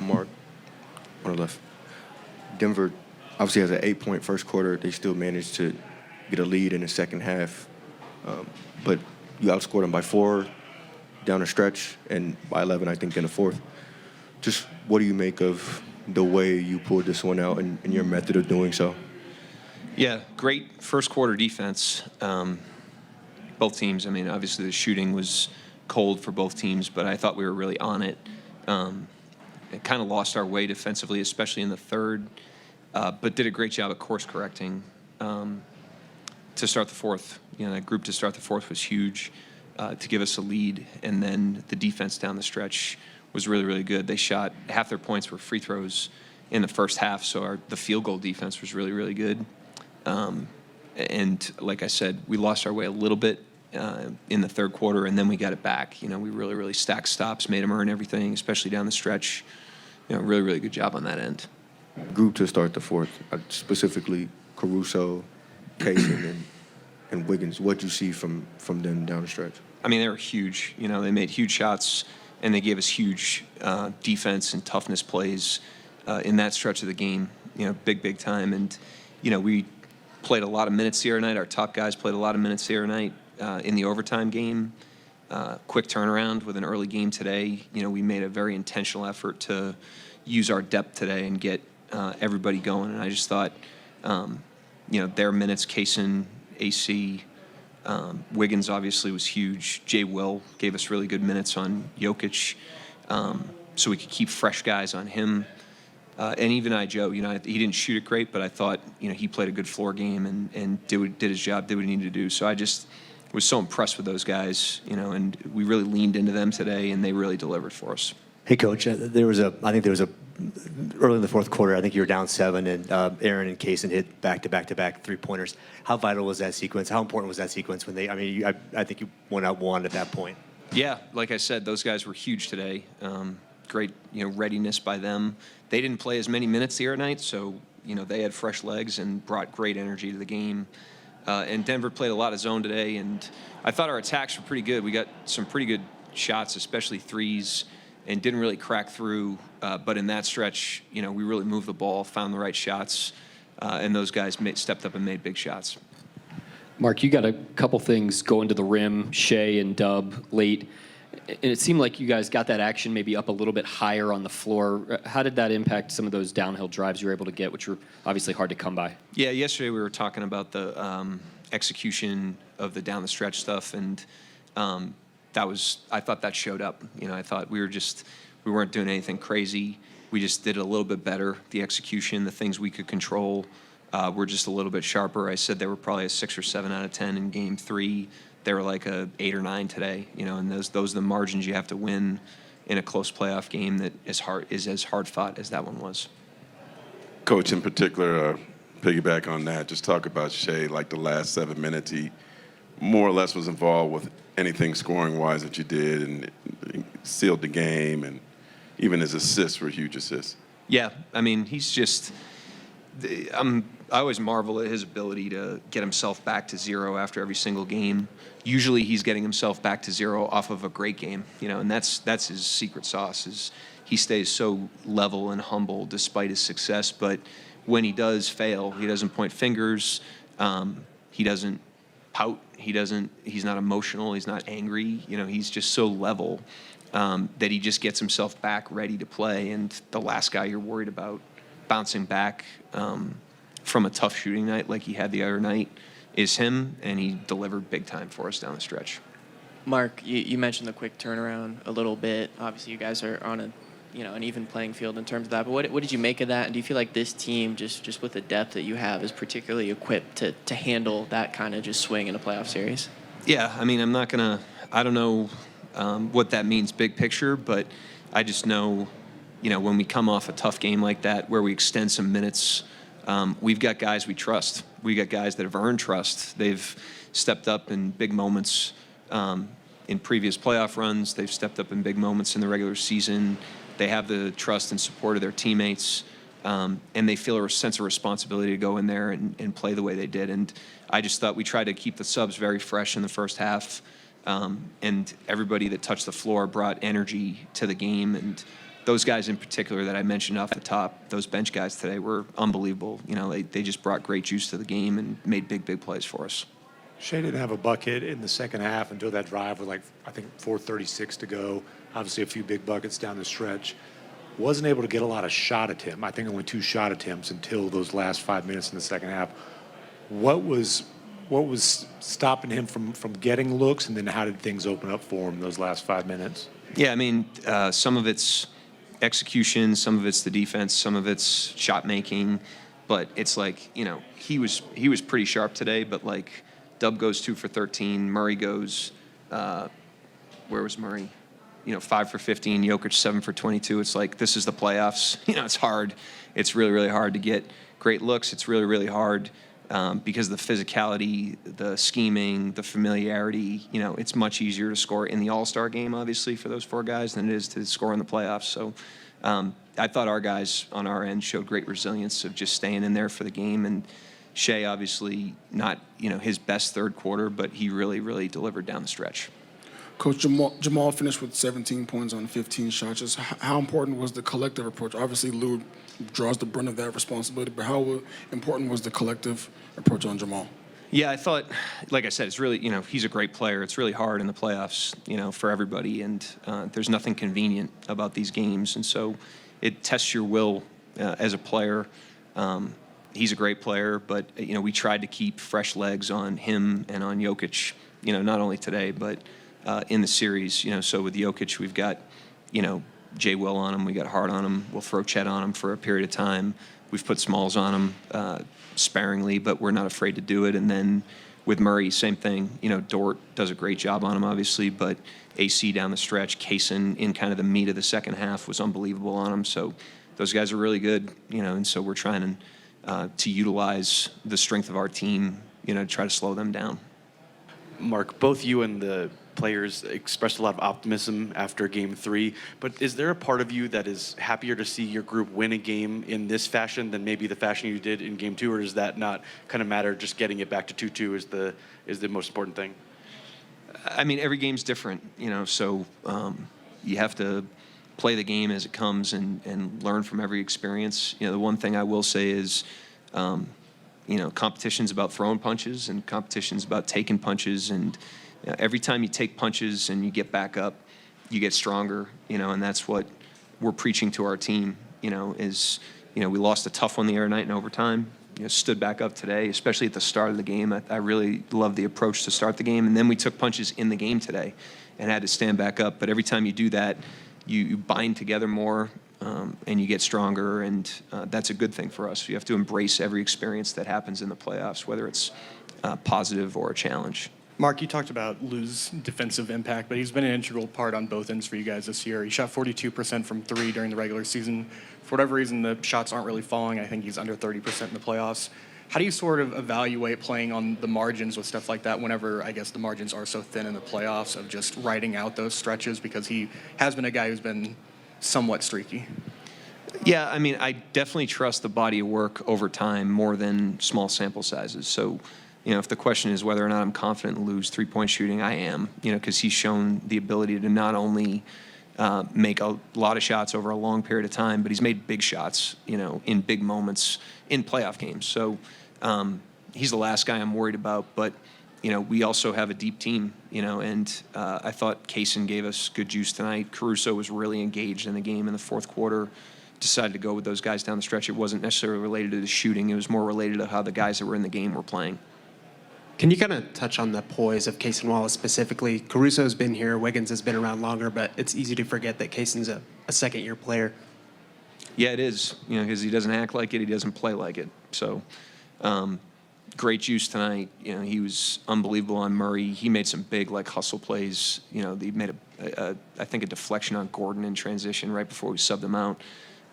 Mark on the left. Denver obviously has an 8-point first quarter. They still managed to get a lead in the second half, but you outscored them by 4 down the stretch and by 11, I think, in the fourth. Just what do you make of the way you pulled this one out and your method of doing so? Yeah, great first quarter defense. Both teams, I mean, obviously the shooting was cold for both teams, but I thought we were really on it. It kind of lost our way defensively, especially in the third, but did a great job of course correcting to start the fourth. You know, that group to start the fourth was huge to give us a lead, and then the defense down the stretch was really, really good. They shot half their points were free throws in the first half, so the field goal defense was really, really good. And like I said, we lost our way a little bit in the third quarter, and then we got it back. You know, we really, really stacked stops, made them earn everything, especially down the stretch. You know, really, really good job on that end. Group to start the fourth, specifically Caruso, Kaysen, and Wiggins. What do you see from them down the stretch? I mean, they were huge. You know, they made huge shots, and they gave us huge defense and toughness plays in that stretch of the game. You know, big time. And, you know, we played a lot of minutes the other night. Our top guys played a lot of minutes the other night in the overtime game. Quick turnaround with an early game today. You know, we made a very intentional effort to use our depth today and get everybody going. And I just thought, you know, their minutes, Kaysen, AC, Wiggins obviously was huge. Jay Will gave us really good minutes on Jokic, so we could keep fresh guys on him. And even Joe, you know, he didn't shoot it great, but I thought, you know, he played a good floor game and did his job, did what he needed to do. So I just was so impressed with those guys, you know, and we really leaned into them today, and they really delivered for us. Hey, Coach, I think there was a early in the fourth quarter, I think you were down 7, and Aaron and Kaysen hit back-to-back three-pointers. How vital was that sequence? How important was that sequence when I think you went out 1 at that point? Yeah, like I said, those guys were huge today. Great, you know, readiness by them. They didn't play as many minutes the other night, so, you know, they had fresh legs and brought great energy to the game. And Denver played a lot of zone today, and I thought our attacks were pretty good. We got some pretty good shots, especially threes, and didn't really crack through. But in that stretch, you know, we really moved the ball, found the right shots, and those guys stepped up and made big shots. Mark, you got a couple things going to the rim, Shea and Dub late, and it seemed like you guys got that action maybe up a little bit higher on the floor. How did that impact some of those downhill drives you were able to get, which were obviously hard to come by? Yeah, yesterday we were talking about the execution of the down the stretch stuff, and I thought that showed up. You know, I thought we weren't doing anything crazy. We just did it a little bit better. The execution, the things we could control, were just a little bit sharper. I said they were probably a 6 or 7 out of 10 in game 3. They were like a 8 or 9 today. You know, and those are the margins you have to win in a close playoff game that is as hard fought as that one was. Coach, in particular, piggyback on that, just talk about Shea, like the last 7 minutes, he more or less was involved with anything scoring-wise that you did and sealed the game, and even his assists were huge assists. Yeah, I mean, he's just I always marvel at his ability to get himself back to 0 after every single game. Usually he's getting himself back to 0 off of a great game, you know, and that's his secret sauce is he stays so level and humble despite his success. But when he does fail, he doesn't point fingers, he doesn't pout, he's not emotional, he's not angry, you know, he's just so level that he just gets himself back ready to play. And the last guy you're worried about bouncing back from a tough shooting night like he had the other night is him, and he delivered big time for us down the stretch. Mark, you mentioned the quick turnaround a little bit. Obviously, you guys are on an even playing field in terms of that. But what did you make of that? And do you feel like this team, just with the depth that you have, is particularly equipped to handle that kind of just swing in a playoff series? Yeah, I mean, I don't know what that means big picture, but I just know, you know, when we come off a tough game like that where we extend some minutes, we've got guys we trust. We got guys that have earned trust. They've stepped up in big moments in previous playoff runs. They've stepped up in big moments in the regular season. They have the trust and support of their teammates, and they feel a sense of responsibility to go in there and play the way they did. And I just thought we tried to keep the subs very fresh in the first half, and everybody that touched the floor brought energy to the game. And those guys in particular that I mentioned off the top, those bench guys today were unbelievable. You know, they just brought great juice to the game and made big plays for us. Shea didn't have a bucket in the second half until that drive with, like, I think 4:36 to go. Obviously, a few big buckets down the stretch. Wasn't able to get a lot of shot attempts. I think only 2 shot attempts until those last 5 minutes in the second half. What was stopping him from getting looks, and then how did things open up for him those last 5 minutes? Yeah, I mean, some of it's execution, some of it's the defense, some of it's shot making, but it's like, you know, he was pretty sharp today, but like Dub goes 2 for 13, Murray goes, where was Murray? You know, 5 for 15, Jokic 7 for 22. It's like, this is the playoffs. You know, it's hard. It's really hard to get great looks. It's really hard because of the physicality, the scheming, the familiarity. You know, it's much easier to score in the All-Star game, obviously, for those 4 guys than it is to score in the playoffs. So I thought our guys on our end showed great resilience of just staying in there for the game. And Shea, obviously, not, you know, his best third quarter, but he really delivered down the stretch. Coach, Jamal finished with 17 points on 15 shots. Just how important was the collective approach? Obviously, Lou draws the brunt of that responsibility, but how important was the collective approach on Jamal? Yeah, I thought, like I said, it's really, you know, he's a great player. It's really hard in the playoffs, you know, for everybody, and there's nothing convenient about these games, and so it tests your will as a player. He's a great player, but, you know, we tried to keep fresh legs on him and on Jokic, you know, not only today, but in the series, you know. So with Jokic, we've got, you know, Jay Will on him, we got Hart on him, we'll throw Chet on him for a period of time. We've put Smalls on him sparingly, but we're not afraid to do it. And then with Murray, same thing. You know, Dort does a great job on him, obviously, but AC down the stretch, Kaysen in kind of the meat of the second half was unbelievable on him. So those guys are really good, you know, and so we're trying to utilize the strength of our team, you know, to try to slow them down. Mark, both you and the players expressed a lot of optimism after Game 3, but is there a part of you that is happier to see your group win a game in this fashion than maybe the fashion you did in Game 2, or does that not kind of matter? Just getting it back to 2-2 is the most important thing? I mean, every game's different, you know, so you have to play the game as it comes and learn from every experience. You know, the one thing I will say is, you know, competition's about throwing punches and competition's about taking punches, and you know, every time you take punches and you get back up, you get stronger, you know, and that's what we're preaching to our team, you know, is, you know, we lost a tough one the other night in overtime, you know, stood back up today, especially at the start of the game. I really love the approach to start the game, and then we took punches in the game today and had to stand back up. But every time you do that, you bind together more, and you get stronger, and that's a good thing for us. You have to embrace every experience that happens in the playoffs, whether it's positive or a challenge. Mark, you talked about Lou's defensive impact, but he's been an integral part on both ends for you guys this year. He shot 42% from 3 during the regular season. For whatever reason, the shots aren't really falling. I think he's under 30% in the playoffs. How do you sort of evaluate playing on the margins with stuff like that whenever, I guess, the margins are so thin in the playoffs, of just riding out those stretches, because he has been a guy who's been somewhat streaky? Yeah, I mean, I definitely trust the body of work over time more than small sample sizes. So, you know, if the question is whether or not I'm confident in Lou's three-point shooting, I am, you know, because he's shown the ability to not only make a lot of shots over a long period of time, but he's made big shots, you know, in big moments in playoff games. So he's the last guy I'm worried about, but, you know, we also have a deep team, you know, and I thought Kaysen gave us good juice tonight. Caruso was really engaged in the game in the fourth quarter, decided to go with those guys down the stretch. It wasn't necessarily related to the shooting. It was more related to how the guys that were in the game were playing. Can you kind of touch on the poise of Kaysen Wallace specifically? Caruso's been here, Wiggins has been around longer, but it's easy to forget that Kaysen's a second-year player. Yeah, it is, you know, because he doesn't act like it, he doesn't play like it. So great juice tonight. You know, he was unbelievable on Murray. He made some big, like, hustle plays. You know, he made, I think, a deflection on Gordon in transition right before we subbed him out.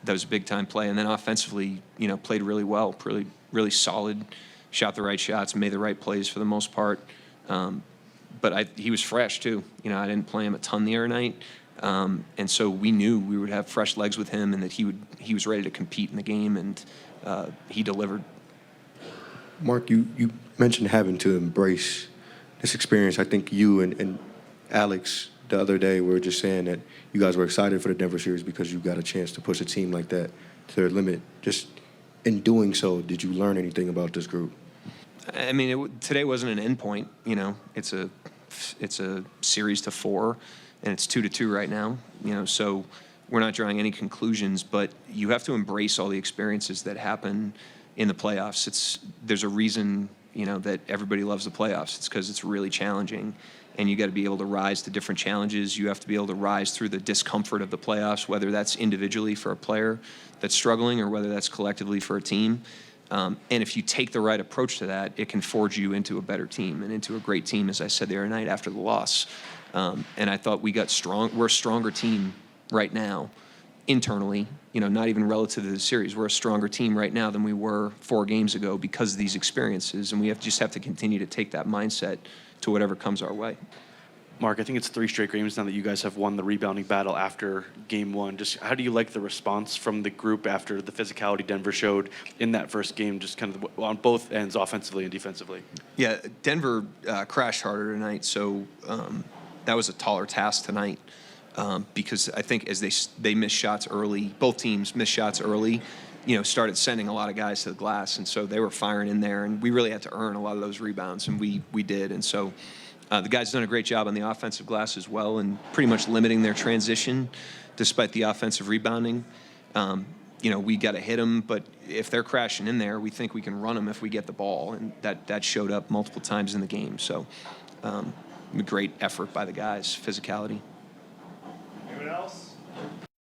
That was a big-time play. And then offensively, you know, played really well, really solid, shot the right shots, made the right plays for the most part. But he was fresh, too. You know, I didn't play him a ton the other night. And so we knew we would have fresh legs with him and that he was ready to compete in the game, and he delivered. Mark, you mentioned having to embrace this experience. I think you and Alex the other day, we were just saying that you guys were excited for the Denver series because you got a chance to push a team like that to their limit. Just in doing so, did you learn anything about this group? I mean, today wasn't an end point. You know, it's a series to 4, and it's 2-2 right now. You know, so we're not drawing any conclusions, but you have to embrace all the experiences that happen in the playoffs. There's a reason, you know, that everybody loves the playoffs. It's because it's really challenging, and you got to be able to rise to different challenges. You have to be able to rise through the discomfort of the playoffs, whether that's individually for a player that's struggling or whether that's collectively for a team. And if you take the right approach to that, it can forge you into a better team and into a great team, as I said the other night after the loss. And I thought we got strong. We're a stronger team right now, internally, you know, not even relative to the series. We're a stronger team right now than we were 4 games ago because of these experiences, and we just have to continue to take that mindset to whatever comes our way. Mark, I think it's 3 straight games now that you guys have won the rebounding battle after game 1. Just how do you like the response from the group after the physicality Denver showed in that first game, just kind of on both ends, offensively and defensively? Yeah, Denver crashed harder tonight, so that was a taller task tonight because I think as they missed shots early, both teams missed shots early, you know, started sending a lot of guys to the glass, and so they were firing in there, and we really had to earn a lot of those rebounds, and we did, and so the guys done a great job on the offensive glass as well, and pretty much limiting their transition despite the offensive rebounding. You know, we got to hit them, but if they're crashing in there, we think we can run them if we get the ball, and that showed up multiple times in the game. So, a great effort by the guys, physicality.